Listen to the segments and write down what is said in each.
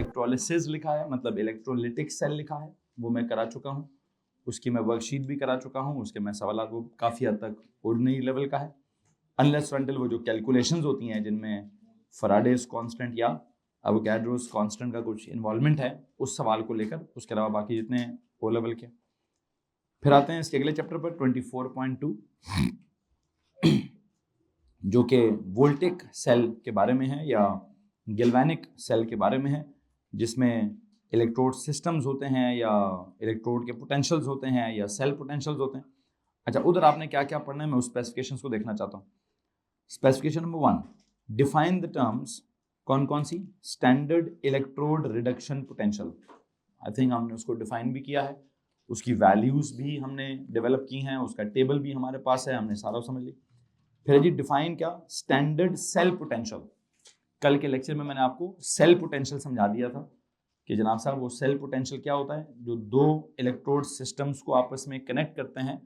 Electrolysis लिखा है, मतलब इलेक्ट्रोलिटिक सेल लिखा है, वो मैं करा चुका हूँ। उसकी मैं वर्कशीट भी करा चुका हूँ। उसके मैं सवाल वो काफ़ी हद तक ऑर्डिनरी लेवल का है, अनलेस अनटिल वो जो कैलकुलेशंस होती हैं जिनमें फराडेज कांस्टेंट या एवोगैड्रोस कांस्टेंट का कुछ इन्वॉल्वमेंट है, उस सवाल को लेकर। उसके अलावा बाकी जितने ओ लेवल के। फिर आते हैं इसके अगले चैप्टर पर 24.2 जो कि वोल्टिक सेल के बारे में है या गैल्वेनिक सेल के बारे में है, जिसमें इलेक्ट्रोड सिस्टम्स होते हैं या इलेक्ट्रोड के पोटेंशियल्स होते हैं या सेल पोटेंशियल्स होते हैं। अच्छा, उधर आपने क्या क्या पढ़ना है मैं उस स्पेसिफिकेशंस को देखना चाहता हूँ। Specification number 1, define the terms. कौन कौन सी? Standard electrode reduction potential, I think हमने उसको डिफाइन भी किया है, उसकी वैल्यूज भी हमने डेवलप की हैं, उसका टेबल भी हमारे पास है, हमने सारा समझ लिया। फिर जी डिफाइन क्या? Standard cell potential. कल के लेक्चर में मैंने आपको सेल पोटेंशियल समझा दिया था कि जनाब साहब वो सेल पोटेंशियल क्या होता है, जो दो इलेक्ट्रोड सिस्टम्स को आपस में कनेक्ट करते हैं,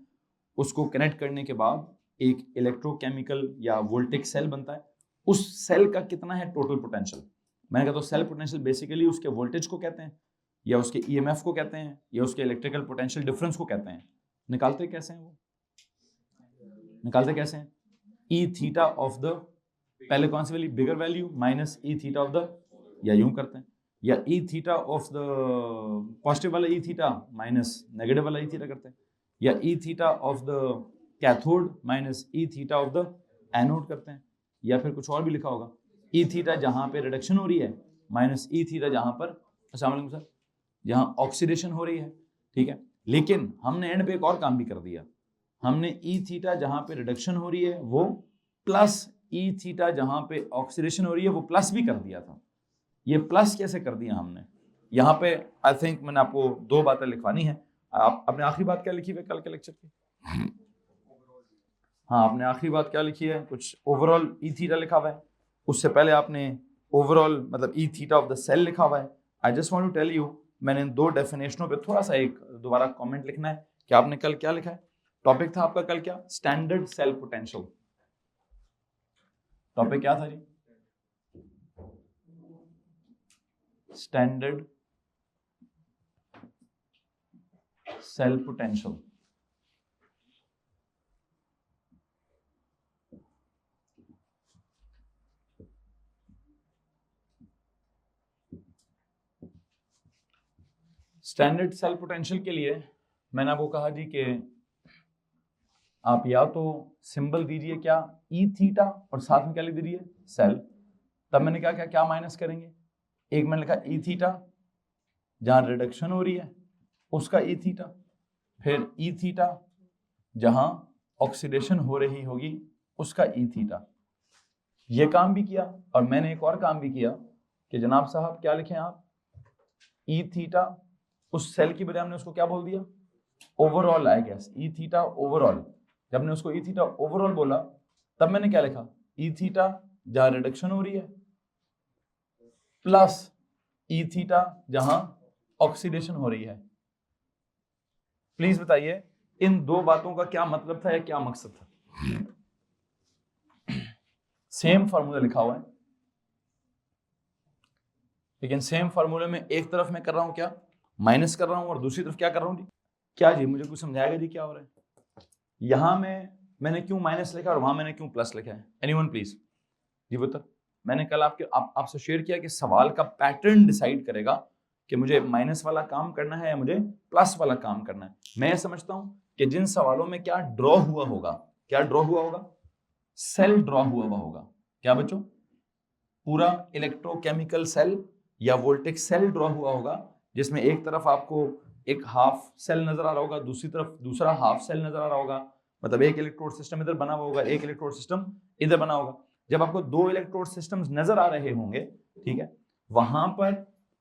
उसको कनेक्ट करने के बाद एक इलेक्ट्रोकेमिकल या वोल्टिक सेल बनता है। उस सेल का कितना है टोटल पोटेंशियल। मैंने कहा तो सेल पोटेंशियल बेसिकली उसके वोल्टेज को कहते हैं या उसके ईएमएफ को कहते हैं या उसके इलेक्ट्रिकल पोटेंशियल डिफरेंस को कहते हैं। निकालते कैसे हैं वो? निकालते कैसे हैं? ई थीटा ऑफ द, पहले कौन सी वाली bigger value minus E theta of the, या यूं करते हैं, या E theta of the positive वाला ई थीटा माइनस नेगेटिव वाला ई थीटा करते हैं, या E theta of the cathode minus E theta of the anode करते हैं, या फिर कुछ और भी लिखा होगा, ई थीटा जहां पे रिडक्शन हो रही है माइनस ई थीटा जहां पर, अस्सलाम वालेकुम सर, जहां ऑक्सीडेशन हो रही है। ठीक है, लेकिन हमने एंड पे एक और काम भी कर दिया, हमने ई थीटा जहां पे रिडक्शन हो रही है वो प्लस ई थीटा जहां पे ऑक्सीडेशन हो रही है वो प्लस भी कर दिया था। ये प्लस कैसे कर दिया हमने? यहाँ पे आई थिंक मैंने आपको दो बातें लिखवानी है। आप अपने आखिरी बात क्या लिखी है कल के लेक्चर की? हाँ, आपने आखिरी बात क्या लिखी है? कुछ ओवरऑल ई थीटा लिखा हुआ है, उससे पहले आपने ओवरऑल मतलब E theta of the cell लिखा हुआ है। I just want to tell you, मैंने इन दो डेफिनेशनों पे थोड़ा सा एक दोबारा कमेंट लिखना है कि आपने कल क्या लिखा है। टॉपिक था आपका कल क्या? Standard cell potential. टॉपिक क्या था जी? Standard cell potential. Standard cell potential के लिए मैंने आपको कहा जी कि आप या तो सिंबल दीजिए क्या, ई थीटा, और साथ में क्या लिख दीजिए? सेल। तब मैंने क्या क्या क्या माइनस करेंगे? एक मैंने लिखा ई थीटा जहां रिडक्शन हो रही है उसका ई थीटा, फिर ई थीटा जहां ऑक्सीडेशन हो रही होगी उसका ई थीटा। ये काम भी किया, और मैंने एक और काम भी किया कि जनाब साहब क्या लिखें आप? ई थीटा, उस सेल की बजाय हमने उसको क्या बोल दिया? Overall, I guess E theta overall. जब हमने उसको ई थीटा ओवरऑल बोला तब मैंने क्या लिखा? ई थीटा जहां रिडक्शन हो रही है प्लस ई थीटा जहां ऑक्सीडेशन हो रही है। प्लीज बताइए इन दो बातों का क्या मतलब था या क्या मकसद था? सेम फार्मूला लिखा हुआ है, लेकिन सेम फार्मूले में एक तरफ मैं कर रहा हूं क्या? माइनस कर रहा हूं, और दूसरी तरफ क्या कर रहा हूं जी? क्या जी? मुझे कुछ समझाएगा जी क्या हो रहा है? यहां मैंने क्यों माइनस लिखा और वहां मैंने क्यों प्लस लिखा है? एनीवन प्लीज जी बता। मैंने कल आपसे शेयर किया कि सवाल का पैटर्न डिसाइड करेगा कि मुझे माइनस वाला काम करना है या मुझे प्लस वाला काम करना है। मैं समझता हूं कि जिन सवालों में क्या ड्रॉ हुआ होगा, क्या ड्रॉ हुआ होगा? सेल ड्रॉ हुआ होगा। क्या बच्चों? पूरा इलेक्ट्रोकेमिकल सेल या वोल्टिक सेल ड्रॉ हुआ होगा, जिसमें एक तरफ आपको एक हाफ सेल नजर आ रहा होगा, दूसरी तरफ दूसरा हाफ सेल नजर आ रहा होगा, मतलब एक इलेक्ट्रोड सिस्टम इधर बना हुआ होगा, एक इलेक्ट्रोड सिस्टम इधर बना होगा। जब आपको दो इलेक्ट्रोड सिस्टम्स नजर आ रहे होंगे, ठीक है, वहां पर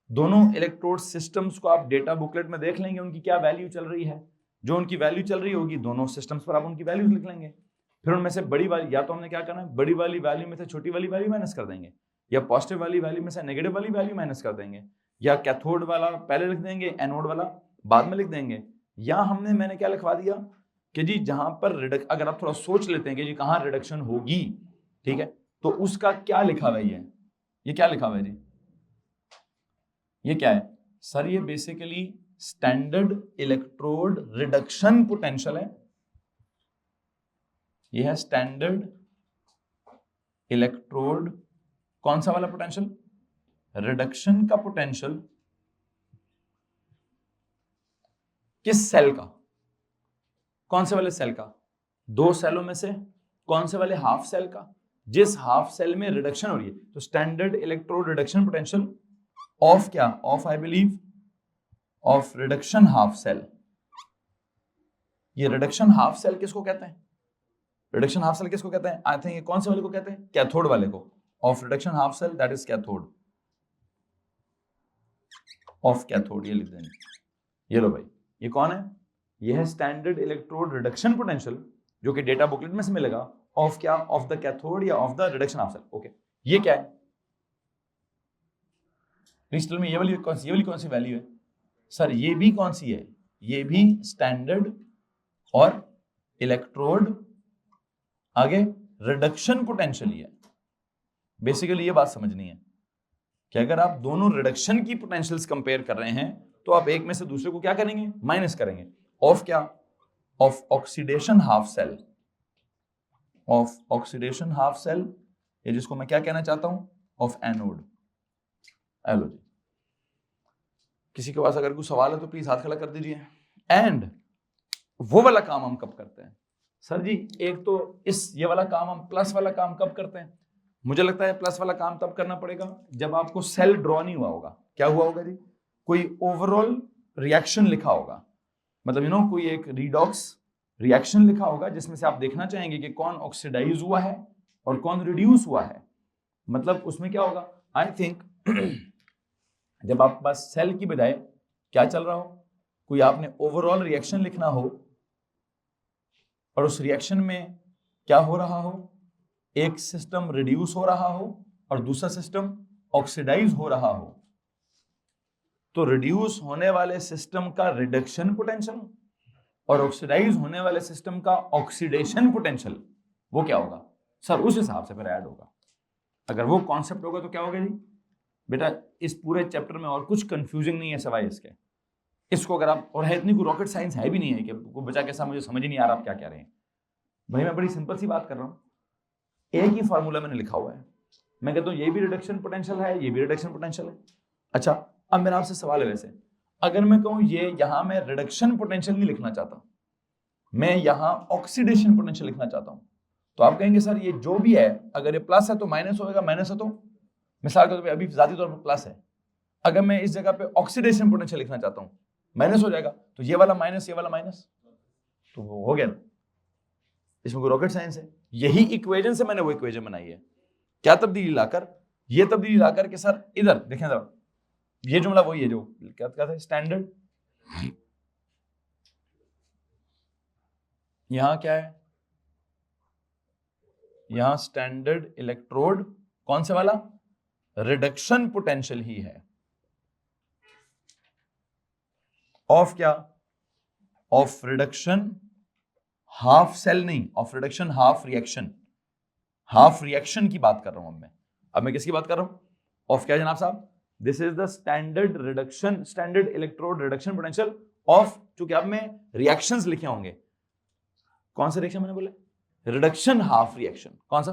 दोनों इलेक्ट्रोड सिस्टम्स को आप डेटा बुकलेट में देख लेंगे, उनकी क्या वैल्यू चल रही है। जो उनकी वैल्यू चल रही होगी दोनों सिस्टम्स पर आप उनकी वैल्यूज लिख लेंगे। फिर उनमें से बड़ी वाली, या तो हमने क्या करना है, बड़ी वाली वैल्यू में से छोटी वाली वैल्यू माइनस कर देंगे, या पॉजिटिव वाली वैल्यू में से नेगेटिव वाली वैल्यू माइनस कर देंगे, या कैथोड वाला पहले लिख देंगे, एनोड वाला बाद में लिख देंगे। या मैंने क्या लिखवा दिया कि जी जहां पर अगर आप थोड़ा सोच लेते हैं कि जी कहां रिडक्शन होगी, ठीक है, तो उसका क्या लिखा हुआ है? ये क्या लिखा हुआ है जी? ये क्या है सर? ये basically standard electrode reduction potential है। ये है स्टैंडर्ड इलेक्ट्रोड, कौन सा वाला पोटेंशियल? रिडक्शन का पोटेंशियल। किस सेल का? कौन से वाले सेल का? दो सेलों में से कौन से वाले? हाफ सेल का। जिस हाफ सेल में रिडक्शन हो रही है, तो standard electrode reduction potential of क्या? Of I believe of reduction half cell. ये रिडक्शन हाफ सेल किसको कहते हैं? रिडक्शन हाफ सेल किसको कहते हैं? आई थिंक ये कौन से वाले को कहते हैं? कैथोड वाले को। Of reduction half cell, that is cathode. Of cathode, ये लिख देंगे। ये लो भाई, ये कौन है? ये है स्टैंडर्ड इलेक्ट्रोड रिडक्शन पोटेंशियल, जो कि डेटा बुकलेट में से मिलेगा। ऑफ क्या? ऑफ द कैथोड या of the reduction half cell. Okay, ये क्या है? प्लीज टेल मी, ये वाली कौन सी वैल्यू है सर? ये भी कौन सी है? ये भी स्टैंडर्ड और इलेक्ट्रोड आगे रिडक्शन पोटेंशियल ही है। बेसिकली ये बात समझनी है कि अगर आप दोनों रिडक्शन की पोटेंशियल्स कंपेयर कर रहे हैं, तो आप एक में से दूसरे को क्या करेंगे? माइनस करेंगे। ऑफ क्या? Of oxidation half cell. Of oxidation half cell, ये जिसको मैं क्या कहना चाहता हूं? Of anode. हेलो जी, किसी के पास अगर कोई सवाल है तो प्लीज हाथ खड़ा कर दीजिए। एंड वो वाला काम हम कब करते हैं सर जी? एक तो ये वाला काम हम प्लस वाला काम कब करते हैं? मुझे लगता है प्लस वाला काम तब करना पड़ेगा जब आपको सेल ड्रॉ नहीं हुआ होगा। क्या हुआ होगा जी? कोई ओवरऑल रिएक्शन लिखा होगा, मतलब कोई एक रिडॉक्स रिएक्शन लिखा होगा जिसमें से आप देखना चाहेंगे कि कौन ऑक्सीडाइज हुआ है और कौन रिड्यूस हुआ है। मतलब उसमें क्या होगा? आई थिंक जब आपके पास सेल की बजाय क्या चल रहा हो, कोई आपने ओवरऑल रिएक्शन लिखना हो और उस रिएक्शन में क्या हो रहा हो, एक सिस्टम रिड्यूस हो रहा हो और दूसरा सिस्टम ऑक्सीडाइज हो रहा हो, तो रिड्यूस होने वाले सिस्टम का रिडक्शन पोटेंशियल और ऑक्सीडाइज होने वाले सिस्टम का ऑक्सीडेशन पोटेंशियल वो क्या होगा सर? उस हिसाब से फिर ऐड होगा। अगर वो कॉन्सेप्ट होगा तो क्या होगा जी? बेटा इस पूरे चैप्टर में और कुछ कंफ्यूजिंग नहीं है सिवाय इसके। इसको अगर आप, और है इतनी कोई रॉकेट साइंस है भी नहीं है कि कोई बच्चा कैसा मुझे समझ ही नहीं आ रहा आप क्या कह रहे हैं। भाई मैं बड़ी सिंपल सी बात कर रहा हूँ, एक ही फॉर्मूला मैंने लिखा हुआ है, मैं कहता हूँ ये भी रिडक्शन पोटेंशियल है, ये भी रिडक्शन पोटेंशियल है। अच्छा, अब मेरा आपसे सवाल है, वैसे अगर मैं कहूँ ये यहां मैं रिडक्शन पोटेंशियल नहीं लिखना चाहता, मैं यहां ऑक्सीडेशन पोटेंशियल लिखना चाहता हूं, तो आप कहेंगे सर ये जो भी है अगर ये प्लस है तो माइनस होगा, माइनस है तो, मिसाल के तौर पे अभी जाती तौर पर प्लस है, अगर मैं इस जगह पे ऑक्सीडेशन पोटेंशियल लिखना चाहता हूं माइनस हो जाएगा, तो ये वाला माइनस ये वाला माइनस, तो वो हो गया ना। इसमें कोई रॉकेट साइंस है? यही इक्वेशन से मैंने वो इक्वेशन बनाई है। क्या तब्दीली लाकर? ये तब्दीली लाकर कि सर इधर देखें जरा, ये जुमला वही है जो क्या कहते हैं स्टैंडर्ड, यहां क्या है? यहां स्टैंडर्ड इलेक्ट्रोड कौन से वाला? रिडक्शन पोटेंशियल ही है। ऑफ क्या? ऑफ रिडक्शन हाफ सेल नहीं, of reduction half reaction. Half reaction की बात कर रहा हूं अब मैं किसकी बात कर रहा हूं? ऑफ क्या जनाब साहब? This is the standard reduction, standard electrode reduction potential of, चूंकि अब मैं रिएक्शंस लिखे होंगे, कौन सा रिएक्शन मैंने बोला? Reduction half reaction. कौन सा?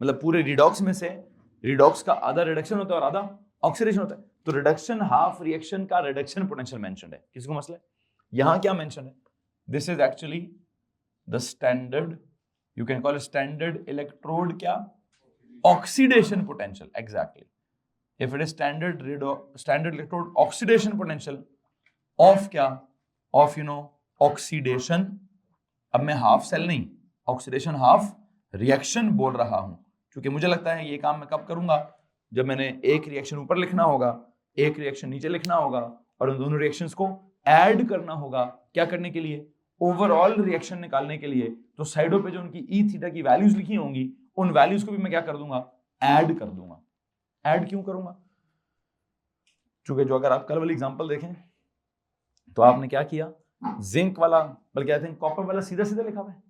मतलब पूरे रिडॉक्स में से रिडॉक्स का आधा रिडक्शन होता है और आधा ऑक्सीडेशन होता है, तो रिडक्शन हाफ रिएक्शन का रिडक्शन पोटेंशियल मेंशन्ड है। किसको मसला है? यहां क्या मेंशन है? This is actually the standard, you can call standard electrode क्या? Oxidation potential. Exactly, if it is standard electrode oxidation potential of क्या? of oxidation, अब मैं हाफ सेल नहीं ऑक्सीडेशन हाफ रिएक्शन बोल रहा हूं, क्योंकि मुझे लगता है ये काम मैं कब करूंगा? जब मैंने एक रिएक्शन ऊपर लिखना होगा, एक रिएक्शन नीचे लिखना होगा और उन दोनों रिएक्शंस को ऐड करना होगा। क्या करने के लिए? ओवरऑल रिएक्शन निकालने के लिए। तो साइडों पे जो उनकी ई थीटा की वैल्यूज लिखी होंगी, उन वैल्यूज को भी मैं क्या कर दूंगा? ऐड कर दूंगा। ऐड क्यों करूंगा? क्योंकि जो अगर आप कल वाली एग्जांपल देखें तो आपने क्या किया, जिंक वाला, बल्कि आई थिंक कॉपर वाला सीधा सीधा लिखा हुआ है।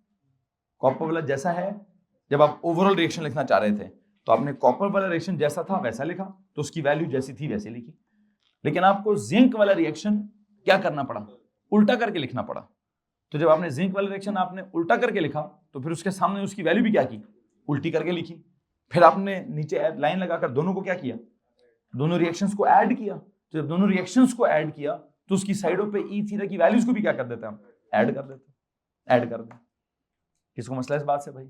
कॉपर वाला जैसा है, जब आप ओवरऑल रिएक्शन लिखना चाह रहे थे तो आपने कॉपर वाला रिएक्शन जैसा था वैसा लिखा, तो उसकी वैल्यू जैसी थी वैसे लिखी। लेकिन आपको जिंक वाला रिएक्शन क्या करना पड़ा, उल्टा करके लिखना पड़ा। तो जब आपने जिंक वाला रिएक्शन आपने उल्टा करके लिखा तो फिर उसके सामने उसकी वैल्यू भी क्या की, उल्टी करके लिखी। फिर आपने नीचे लाइन लगाकर दोनों को क्या किया, दोनों रिएक्शंस को ऐड किया। तो जब दोनों रिएक्शंस को ऐड किया तो उसकी साइडों पे ई थीटा की वैल्यूज को भी क्या कर देते हैं हम, ऐड कर देते हैं, ऐड कर दें। किसको मसला इस बात से भाई,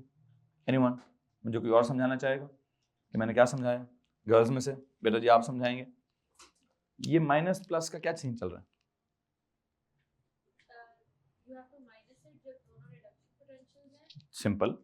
एनीवन मुझे कोई और समझाना चाहेगा कि मैंने क्या समझाया? गर्ल्स में से बेटा जी आप समझाएंगे। ये माइनस प्लस का क्या सीन चल रहा है? सिंपल,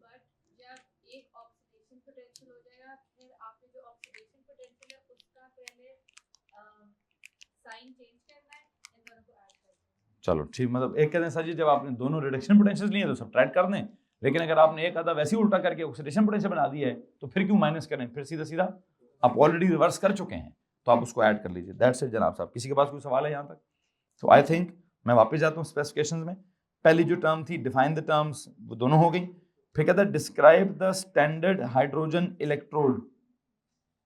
चलो ठीक, मतलब एक कहते हैं सर जी जब आपने दोनों रिडक्शन पोटेंशियल लिए तो सब्ट्रैक्ट कर दें, लेकिन अगर आपने एक आधा वैसे ही उल्टा करके ऑक्सीडेशन पोटेंशियल बना दिया है तो फिर क्यों माइनस करें, फिर सीधा सीधा आप ऑलरेडी रिवर्स कर चुके हैं तो आप उसको ऐड कर लीजिए। दैट्स इट जनाब साहब। किसी के पास कोई सवाल है यहाँ तक? तो आई थिंक मैं वापस जाता हूँ स्पेसिफिकेशंस में। पहली जो टर्म थी डिफाइन द टर्म्स, वो दोनों हो गई। फिर कहता है describe the standard hydrogen electrode,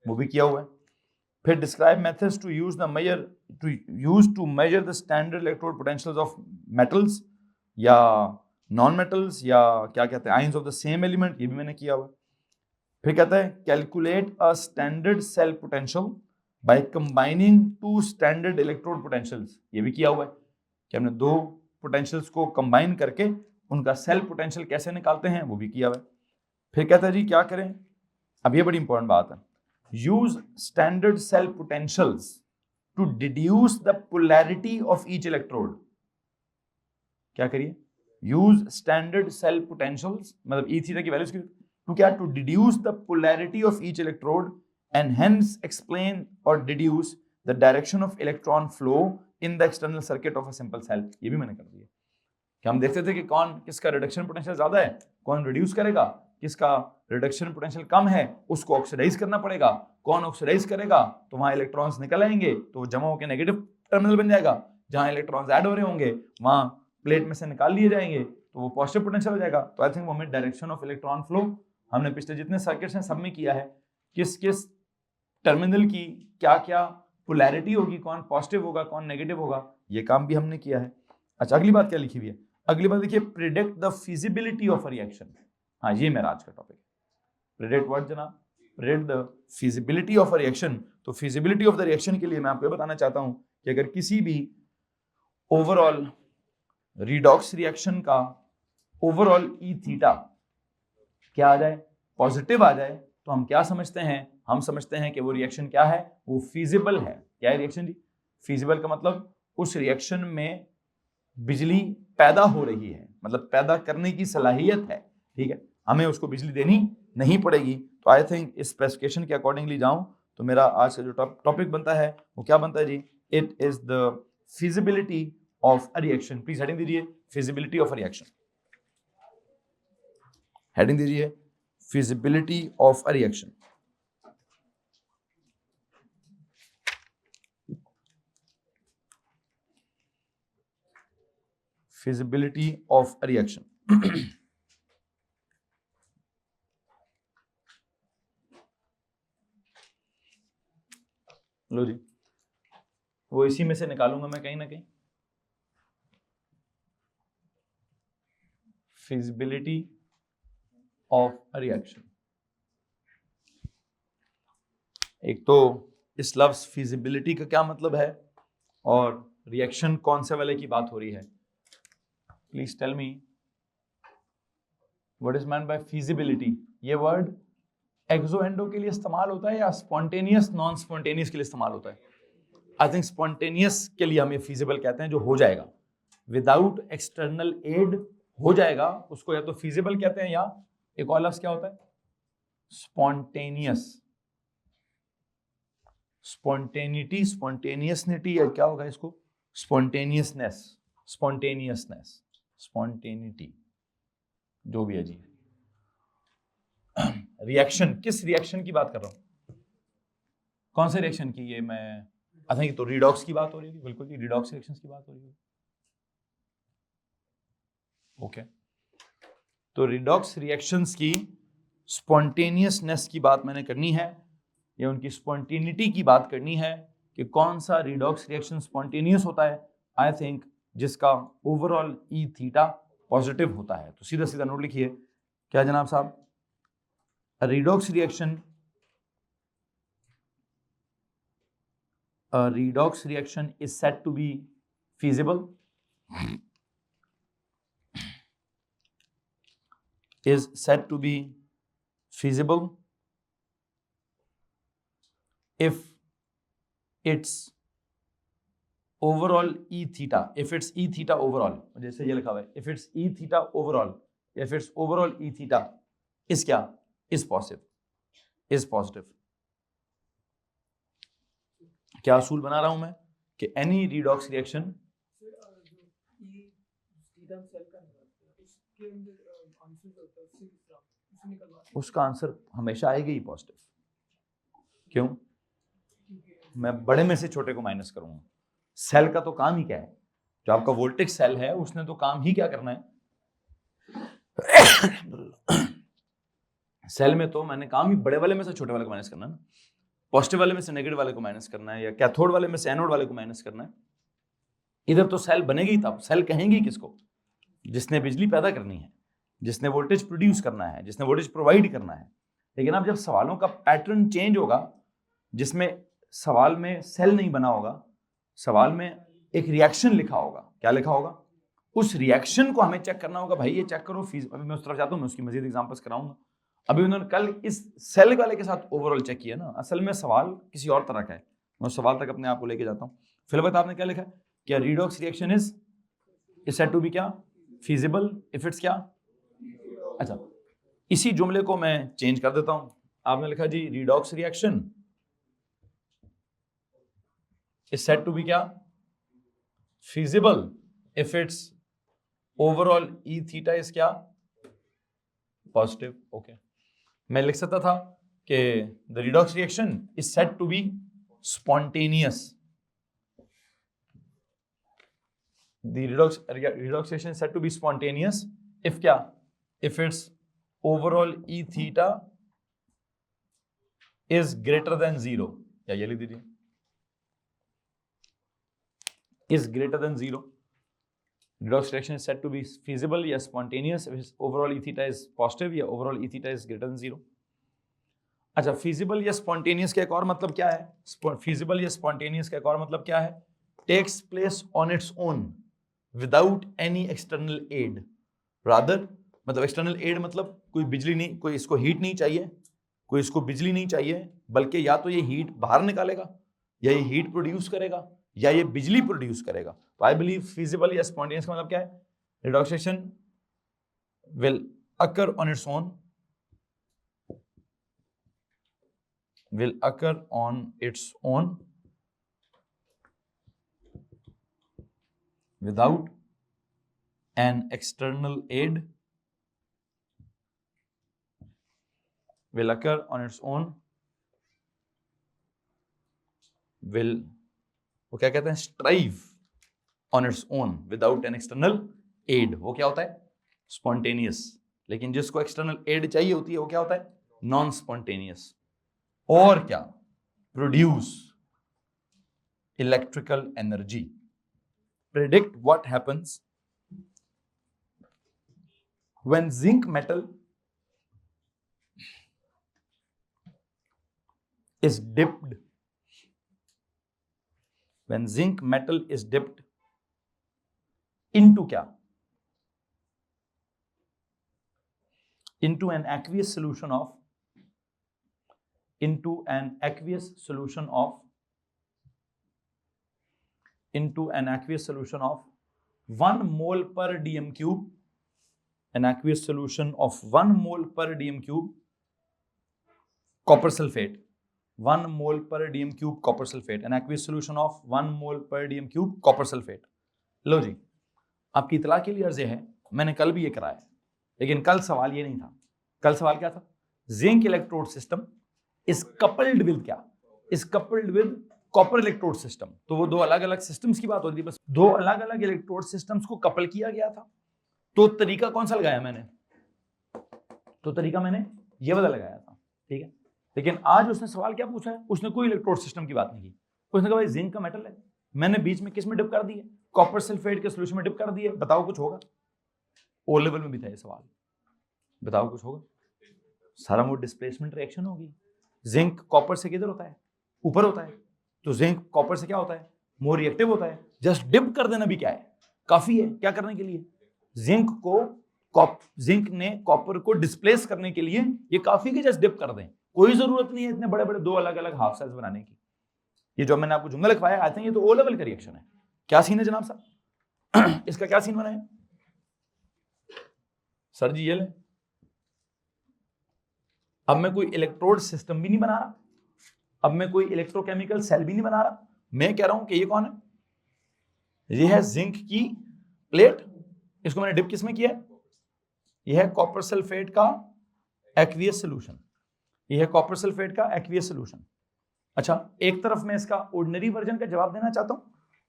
वो भी किया हुआ है। फिर describe methods to use to measure the standard electrode potentials of metals या नॉन मेटल्स या क्या कहते हैं ions of the same element, ये भी मैंने किया हुआ है। फिर कहता है calculate a standard cell potential by combining two standard electrode potentials, ये भी किया हुआ है कि हमने दो पोटेंशियल्स को कंबाइन करके उनका सेल पोटेंशियल कैसे निकालते हैं, वो भी किया हुआ है। फिर कहता है जी क्या करें, अब ये बड़ी इंपॉर्टेंट बात है, use standard cell potentials to deduce the polarity of each electrode। क्या करिए, use standard cell potentials मतलब E थीटा की वैल्यूज to क्या, to deduce the polarity of each electrode and hence explain or deduce the direction of electron flow in the external circuit of a simple cell। ये भी मैंने कर दिया कि हम देखते थे कि कौन किसका रिडक्शन पोटेंशियल ज्यादा है, कौन रिड्यूस करेगा, किसका रिडक्शन पोटेंशियल कम है उसको ऑक्सीडाइज करना पड़ेगा, कौन ऑक्सीडाइज करेगा तो वहां इलेक्ट्रॉन्स निकल आएंगे तो जमा होकर नेगेटिव टर्मिनल बन जाएगा, जहां इलेक्ट्रॉन्स ऐड हो रहे होंगे वहां प्लेट में से निकाल लिए जाएंगे तो वो पॉजिटिव पोटेंशियल हो जाएगा। तो आई थिंक वो हमें डायरेक्शन ऑफ इलेक्ट्रॉन फ्लो हमने पिछले जितने सर्किट्स हैं सब में किया है, किस किस टर्मिनल की क्या क्या पोलैरिटी होगी, कौन पॉजिटिव होगा कौन नेगेटिव होगा, ये काम भी हमने किया है। अच्छा अगली बात क्या लिखी हुई है, अगली बात देखिए predict the feasibility of a reaction. हाँ ये मेरा आज का टॉपिक है, प्रिडिक्ट व्हाट जनाब, predict the feasibility of a reaction. तो फिजिबिलिटी ऑफ द रिएक्शन के लिए मैं आपको ये बताना चाहता हूं कि अगर किसी भी ओवरऑल रिडॉक्स रिएक्शन का ओवरऑल ई थीटा क्या आ जाए, पॉजिटिव आ जाए, तो हम क्या समझते हैं, हम समझते हैं कि वो रिएक्शन क्या है, वो फिजिबल है। क्या है रिएक्शन जी, फिजिबल का मतलब उस रिएक्शन में बिजली पैदा हो रही है, मतलब पैदा करने की सलाहियत है, ठीक है, हमें उसको बिजली देनी नहीं पड़ेगी। तो आई थिंक इस स्पेसिफिकेशन के अकॉर्डिंगली जाऊं तो मेरा आज का जो टॉपिक बनता है वो क्या बनता है जी, it is the feasibility of a reaction. Please heading दीजिए feasibility of a reaction, heading दीजिए feasibility of a reaction. feasibility of a reaction। लो जी, वो इसी में से निकालूंगा मैं कहीं ना कहीं, feasibility of a reaction। एक तो इस लफ्ज feasibility का क्या मतलब है और रिएक्शन कौन से वाले की बात हो रही है, please tell me what is meant by feasibility। ये वर्ड एक्सो एंडो के लिए इस्तेमाल होता है या स्पॉन्टेनियस नॉन स्पॉन्टेनियस के लिए इस्तेमाल होता है? आई थिंक स्पॉन्टेनियस के लिए हमें फीजिबल कहते हैं, जो हो जाएगा विदाउट एक्सटर्नल एड हो जाएगा उसको या तो फीजिबल कहते हैं या एक और लफ्ज क्या होता है स्पॉन्टेनियस, स्पॉन्टेनिटी, स्पॉन्टेनियसनिटी या क्या होगा इसको, स्पॉन्टेनियसनेस, स्पॉन्टेनियसनेस, स्पॉन्टेनिटी, जो भी है जी। रिएक्शन, किस रिएक्शन की बात कर रहा हूं, कौन से रिएक्शन की, ये मैं आई थिंक तो रिडॉक्स की बात हो रही है, बिल्कुल जी रिडॉक्स रिएक्शंस की बात हो रही है। ओके तो रिडॉक्स रिएक्शंस की स्पॉन्टेनियसनेस की बात मैंने करनी है या उनकी स्पॉन्टेनिटी की बात करनी है कि कौन सा रिडॉक्स रिएक्शन स्पॉन्टेनियस होता है, आई थिंक जिसका ओवरऑल ई थीटा पॉजिटिव होता है। तो सीधा सीधा नोट लिखिए, क्या जनाब साहब, redox reaction is said to be feasible is said to be feasible if its overall E theta, if its E theta overall, जैसे ये लिखा हुआ है, if its E theta overall, if its overall E theta is क्या, is positive। क्या असूल बना रहा हूं मैं कि any redox reaction उसका आंसर हमेशा आएगा ही पॉजिटिव। क्यों? मैं बड़े में से छोटे को माइनस करूंगा। सेल का तो काम ही क्या है, जो आपका वोल्टेज सेल है उसने तो काम ही क्या करना है, सेल में तो मैंने काम ही बड़े वाले में से छोटे वाले को माइनस करना है ना, पॉजिटिव वाले में से नेगेटिव वाले को माइनस करना है, या कैथोड वाले में से एनोड वाले को माइनस करना है। इधर तो सेल बनेगी तब, सेल कहेंगी किसको, जिसने बिजली पैदा करनी है, जिसने वोल्टेज प्रोड्यूस करना है, जिसने वोल्टेज प्रोवाइड करना है। लेकिन अब जब सवालों का पैटर्न चेंज होगा, जिसमें सवाल में सेल नहीं बना होगा, सवाल में एक रिएक्शन लिखा होगा, क्या लिखा होगा, उस रिएक्शन को हमें चेक करना होगा। भाई ये चेक करो, अभी मैं उस तरफ जाता हूं, मैं उसकी मजीद एग्जांपल्स कराऊंगा। अभी उन्होंने कल इस सेल वाले के साथ ओवरऑल चेक किया ना, असल में सवाल किसी और तरह का है, मैं उस सवाल तक अपने आप को लेके जाता हूँ। फिलहाल आपने क्या लिखा है, क्या redox reaction is said to be क्या, फीजिबल इफ इट्स क्या। अच्छा, इसी जुमले को मैं चेंज कर देता हूं। आपने लिखा जी redox reaction is said to be क्या, feasible if its overall E theta is क्या, पॉजिटिव। ओके, मैं लिख सकता था कि the redox reaction is said to be spontaneous, the redox reaction is said to be spontaneous if क्या, if its overall E theta is greater than 0, या ये लिख दीजिए, is greater than 0। Redox reaction is said to be feasible या spontaneous if its overall E theta is positive या overall E theta is greater than 0। अच्छा, feasible या spontaneous का एक और मतलब क्या है, feasible या spontaneous का एक और मतलब क्या है, takes place on its own without any external aid. Rather मतलब एक्सटर्नल एड मतलब कोई बिजली नहीं, कोई इसको हीट नहीं चाहिए, कोई इसको बिजली नहीं चाहिए, बल्कि या तो ये हीट बाहर निकालेगा, या ये हीट प्रोड्यूस करेगा, या ये बिजली प्रोड्यूस करेगा। तो आई बिलीव फीजिबल या स्पॉन्टेनियस का मतलब क्या है, redox reaction will occur on its own, will occur on its own without an external aid, will occur on its own, will, वो क्या कहते हैं, strive on its own without an external aid। वो क्या होता है, spontaneous। लेकिन जिसको external aid चाहिए होती है वो क्या होता है, non spontaneous। और क्या, produce electrical energy। Predict what happens when zinc metal is dipped, when zinc metal is dipped into क्या, into an aqueous solution of, into an aqueous solution of, into an aqueous solution of 1 mole per dm cube, an aqueous solution of 1 mole per dm cube copper sulfate, 1 mole per dm cube copper sulfate, an aqueous solution of 1 mole per dm cube copper sulfate। लो जी, आपकी इतला के लिए अर्ज है, मैंने कल भी ये कराया, लेकिन कल सवाल ये नहीं था। कल सवाल क्या था, zinc electrode system is coupled with क्या, is coupled with copper electrode system. तो वो दो अलग अलग सिस्टम्स की बात होती है, बस दो अलग अलग इलेक्ट्रोड सिस्टम्स को कपल किया गया था। तो तरीका कौन सा लगाया मैंने, तो तरीका मैंने ये वाला लगाया था, ठीक है। लेकिन आज उसने सवाल क्या पूछा है, उसने कोई इलेक्ट्रोड सिस्टम की बात नहीं की, उसने कहा भाई जिंक का मेटल है, मैंने बीच में किस में डिप कर दी है, कॉपर सल्फेट के सोल्यूशन में डिप कर दी है, बताओ कुछ होगा? ओ लेवल में भी था ये सवाल, बताओ कुछ होगा? सारा वो डिस्प्लेसमेंट रिएक्शन होगी। जिंक कॉपर से किधर होता है? ऊपर होता है। तो जिंक कॉपर से क्या होता है? मोर रिएक्टिव होता है। जस्ट डिप कर देना भी क्या है, काफी है। क्या करने के लिए? जिंक ने कॉपर को डिस्प्लेस करने के लिए ये काफी कि जस्ट डिप कर दें। कोई जरूरत नहीं है इतने बड़े बड़े दो अलग अलग हाफ सेल्स बनाने की। ये जो मैंने आपको जुमला लिखवाया, आई थिंक ये तो ओ लेवल का रिएक्शन है। क्या सीन है जनाब साहब? इसका क्या सीन बना है सर जी? ये ले, अब मैं कोई इलेक्ट्रोड सिस्टम भी नहीं बना रहा, अब मैं कोई इलेक्ट्रोकेमिकल सेल भी नहीं बना रहा। मैं कह रहा हूं कि ये कौन है? ये है जिंक की प्लेट, इसको मैंने डिप किसमें किया है? यह है कॉपर सल्फेट का एक्वियस सॉल्यूशन, यह है कॉपर सल्फेट का एक्वियस सॉल्यूशन। अच्छा, एक तरफ मैं इसका ऑर्डिनरी वर्जन का जवाब देना चाहता हूं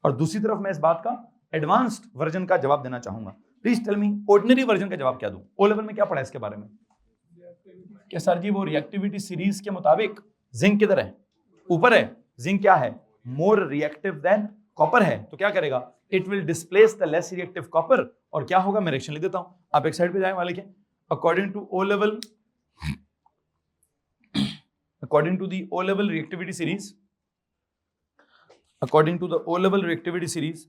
और दूसरी तरफ मैं इस बात का एडवांस्ड वर्जन का जवाब देना चाहूंगा। Please tell me, ordinary version का जवाब क्या दूं? ओ लेवल में क्या पढ़ा है इसके बारे में? क्या सर जी वो रिएक्टिविटी सीरीज के मुताबिक जिंक किधर है? ऊपर है। जिंक क्या है? मोर रिएक्टिव देन कॉपर है। तो क्या करेगा? It will displace the less reactive copper. और क्या होगा? मैं रिएक्शन लिख देता हूं, आप एक साइड पे जाए वाले के। According to O level, according to the O level reactivity series, according to the O level reactivity series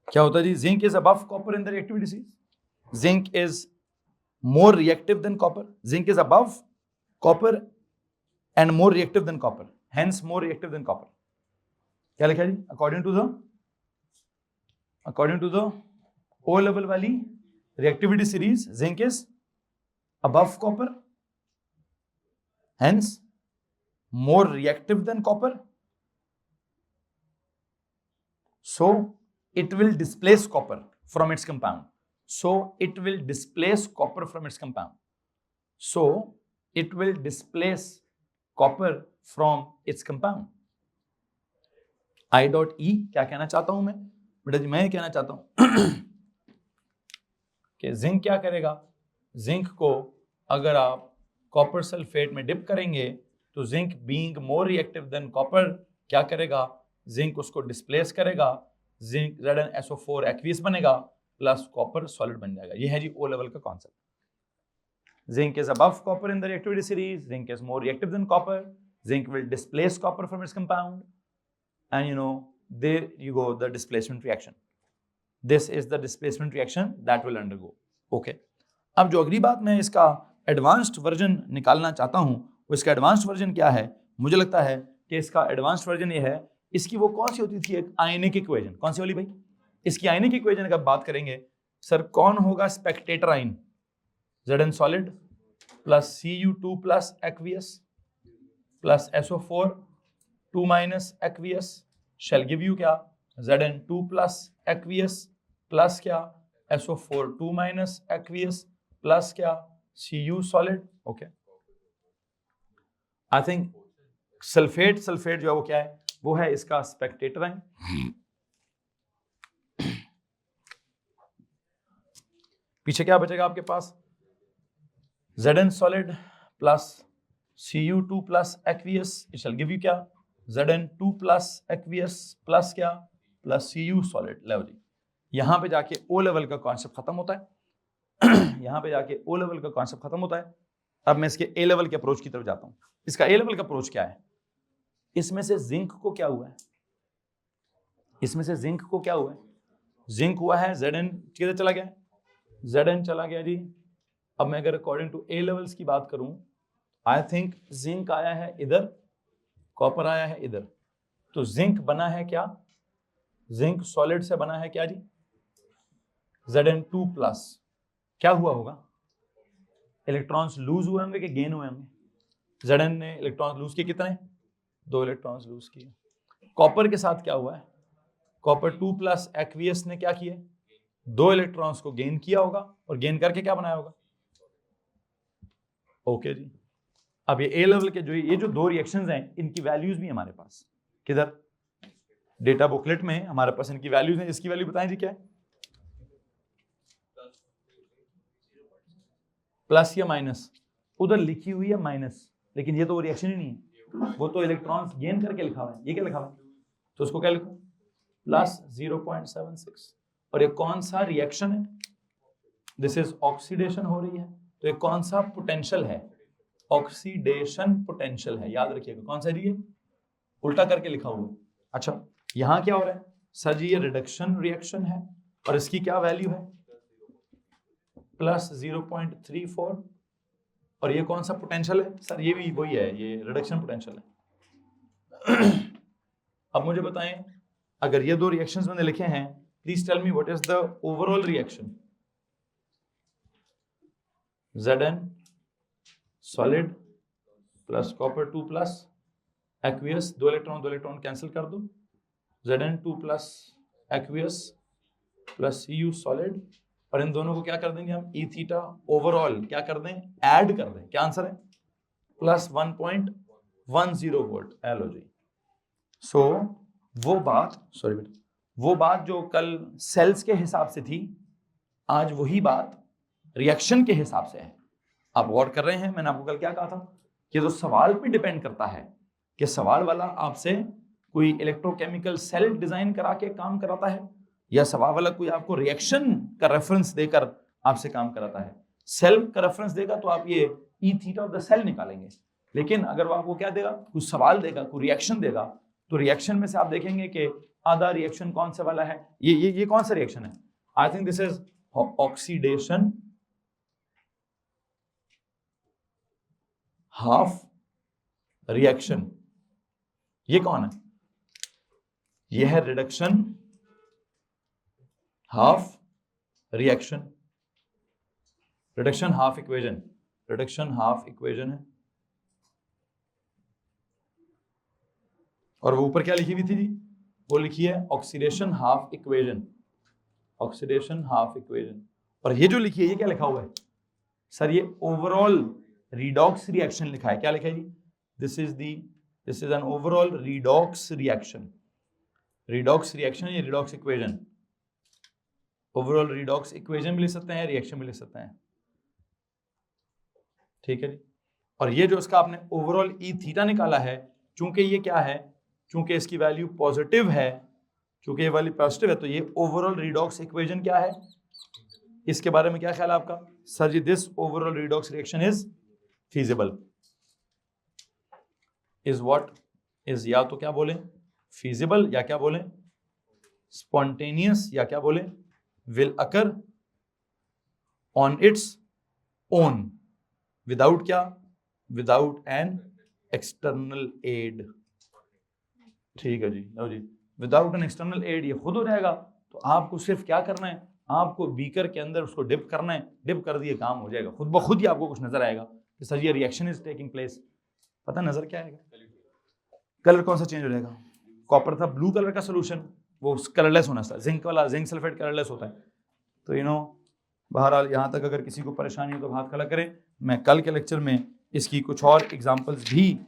क्या होता है जी? Zinc is above copper in the reactivity series. Zinc is more reactive than copper. Zinc is above copper and more reactive than copper. Hence more reactive than copper. क्या लिखा है जी? According to the O level वाली reactivity series, zinc is above copper, hence more reactive than copper. So it will displace copper from its compound. So it will displace copper from its compound. So it will displace copper from its compound. I dot E क्या कहना चाहता हूं मैं बेटा जी? मैं ये कहना चाहता हूं कि जिंक क्या करेगा? जिंक को अगर आप कॉपर सल्फेट में डिप करेंगे तो zinc being more reactive than copper क्या करेगा? जिंक उसको डिस्प्लेस करेगा, जिंक ZnSO4 एक्वियस बनेगा प्लस कॉपर सॉलिड बन जाएगा। ये है जी ओ लेवल का concept. Zinc is above copper in the reactivity series. Zinc is more reactive than copper. Zinc will displace copper from its compound. And you know, there you go, the displacement reaction. This is the displacement reaction that will undergo. Okay. अब जो अगली बात मैं इसका advanced version निकालना चाहता हूं, वो इसका एडवांस्ड वर्जन क्या है? मुझे लगता है कि इसका एडवांस्ड वर्जन ये है, इसकी वो कौन सी होती थी एक आयनिक इक्वेशन, कौन सी वाली भाई? इसकी आयनिक इक्वेशन का बात करेंगे सर, कौन होगा Spectator ion? Zn solid plus Cu2 plus aqueous plus SO4 2 minus aqueous shall give you क्या? Zn2 plus aqueous plus क्या? SO4 2 minus aqueous plus क्या? Cu solid. Okay. I think sulphate जो है वो क्या है? वो है इसका स्पेक्टेटर आयन। पीछे क्या बचेगा आपके पास? Zn solid plus Cu2 plus aqueous, it shall give you क्या? Zn2 plus aqueous plus क्या? plus Cu solid. लो जी, यहां पे जाके O लेवल का कॉन्सेप्ट खत्म होता है। यहां पे जाके O लेवल का कॉन्सेप्ट खत्म होता है। अब मैं इसके A लेवल के अप्रोच की तरफ जाता हूं। इसका A लेवल का अप्रोच क्या है? इसमें से जिंक को क्या हुआ है? इसमें से जिंक को क्या हुआ है? जिंक हुआ है Zn किधर चला गया? Zn चला गया जी। अब मैं अगर अकॉर्डिंग टू ए लेवल्स की बात करूं, आई थिंक जिंक आया है इधर, कॉपर आया है इधर, तो जिंक बना है क्या? जिंक सॉलिड से बना है क्या जी? Zn2 प्लस क्या हुआ होगा? इलेक्ट्रॉन्स लूज हुए होंगे कि गेन हुए होंगे? Zn ने इलेक्ट्रॉन्स लूज किए कितने? 2 इलेक्ट्रॉन्स लूज किए। कॉपर के साथ क्या हुआ है? कॉपर 2 प्लस एक्वियस ने क्या किए? 2 इलेक्ट्रॉन्स को गेन किया होगा और गेन करके क्या बनाया होगा? ओके जी। अब ये ए लेवल के ये जो दो रिएक्शंस हैं, इनकी वैल्यूज भी हमारे पास किधर? डेटा बुकलेट में हमारे पास इनकी वैल्यूज हैं। इसकी वैल्यू बताएं जी क्या है? प्लस या माइनस? उधर लिखी हुई है माइनस, लेकिन ये तो रिएक्शन ही नहीं है, वो तो इलेक्ट्रॉन्स गेन करके लिखा हुआ है। ये क्या लिखा हुआ है? तो उसको क्या लिखो? प्लस 0.76। और ये कौन सा रिएक्शन है? दिस इज ऑक्सीडेशन हो रही है। तो ये कौन सा पोटेंशियल है? ऑक्सीडेशन पोटेंशियल है, याद रखिएगा। कौन सा है? उल्टा करके लिखा हुआ है। अच्छा, यहाँ क्या हो रहा है? सर जी ये रिडक्शन रिएक्शन है और इसकी क्या वैल्यू है? प्लस 0.34। और ये कौन सा पोटेंशियल है? सर ये भी वही है, ये रिडक्शन पोटेंशियल है। अब मुझे बताएं, अगर ये दो रिएक्शंस मैंने लिखे हैं, please tell me what is the overall reaction. Zn solid plus copper 2 plus aqueous, दो इलेक्ट्रॉन कैंसिल कर दो। Zn 2 plus aqueous plus Cu solid, और इन दोनों को क्या कर देंगे हम? ई थीटा ओवरऑल क्या कर दें? ऐड कर दें। क्या आंसर है? Plus 1.10 volt LOG. सो वो बात जो कल सेल्स के हिसाब से थी, आज वही बात रिएक्शन के हिसाब से है। आप गौर कर रहे हैं, मैंने आपको कल क्या कहा था कि जो सवाल पे डिपेंड करता है कि सवाल वाला आपसे कोई इलेक्ट्रोकेमिकल सेल डिजाइन करा के काम कराता है या सवाल वाला कोई आपको रिएक्शन का रेफरेंस देकर आपसे काम कराता है। सेल का रेफरेंस देगा तो आप ये E theta of the cell निकालेंगे, लेकिन अगर वो आपको क्या देगा? कुछ सवाल देगा, कोई रिएक्शन देगा, तो रिएक्शन में से आप देखेंगे कि आधा रिएक्शन कौन सा वाला है? ये कौन सा रिएक्शन है? I think this is oxidation half reaction. ये कौन है? ये है reduction half reaction, reduction half equation, reduction half equation है। और वो ऊपर क्या लिखी हुई थी जी? वो लिखी है oxidation half equation, oxidation half equation. और ये जो लिखी है, ये क्या लिखा हुआ है? सर ये ओवरऑल रिडॉक्स रिएक्शन लिखा है। क्या लिखा है जी? This is an overall redox reaction. Redox reaction या redox equation, overall redox equation भी लिख सकते हैं, रिएक्शन भी लिख सकते हैं। ठीक है जी। और ये जो इसका आपने ओवरऑल ई थीटा निकाला है, चूंकि ये क्या है, चूंकि इसकी वैल्यू पॉजिटिव है, चूंकि ये वैल्यू पॉजिटिव है, तो ये ओवरऑल रिडॉक्स इक्वेशन क्या है? इसके बारे में क्या ख्याल है आपका? Sir ji this overall redox reaction is feasible. Is what? Is या तो क्या बोले? फीजिबल, या क्या बोले? स्पॉन्टेनियस, या क्या बोले? Will occur on its own without क्या? Without an external aid. ठीक है जी, लो जी, विदाउट एन एक्सटर्नल एड ये खुद हो जाएगा। तो आपको सिर्फ क्या करना है? आपको बीकर के अंदर उसको डिप करना है, डिप कर दिए काम हो जाएगा, खुद ब खुद ही आपको कुछ नजर आएगा कि सर ये रिएक्शन इज टेकिंग प्लेस। पता नजर क्या आएगा? कलर कौन सा चेंज हो जाएगा? कॉपर था ब्लू कलर का सोल्यूशन, वो कलरलेस होना था। जिंक वाला, जिंक सल्फेट कलरलेस होता है। तो बहरहाल यहाँ तक अगर किसी को परेशानी हो तो हाथ खड़ा करें। मैं कल के लेक्चर में इसकी कुछ और एग्जांपल्स भी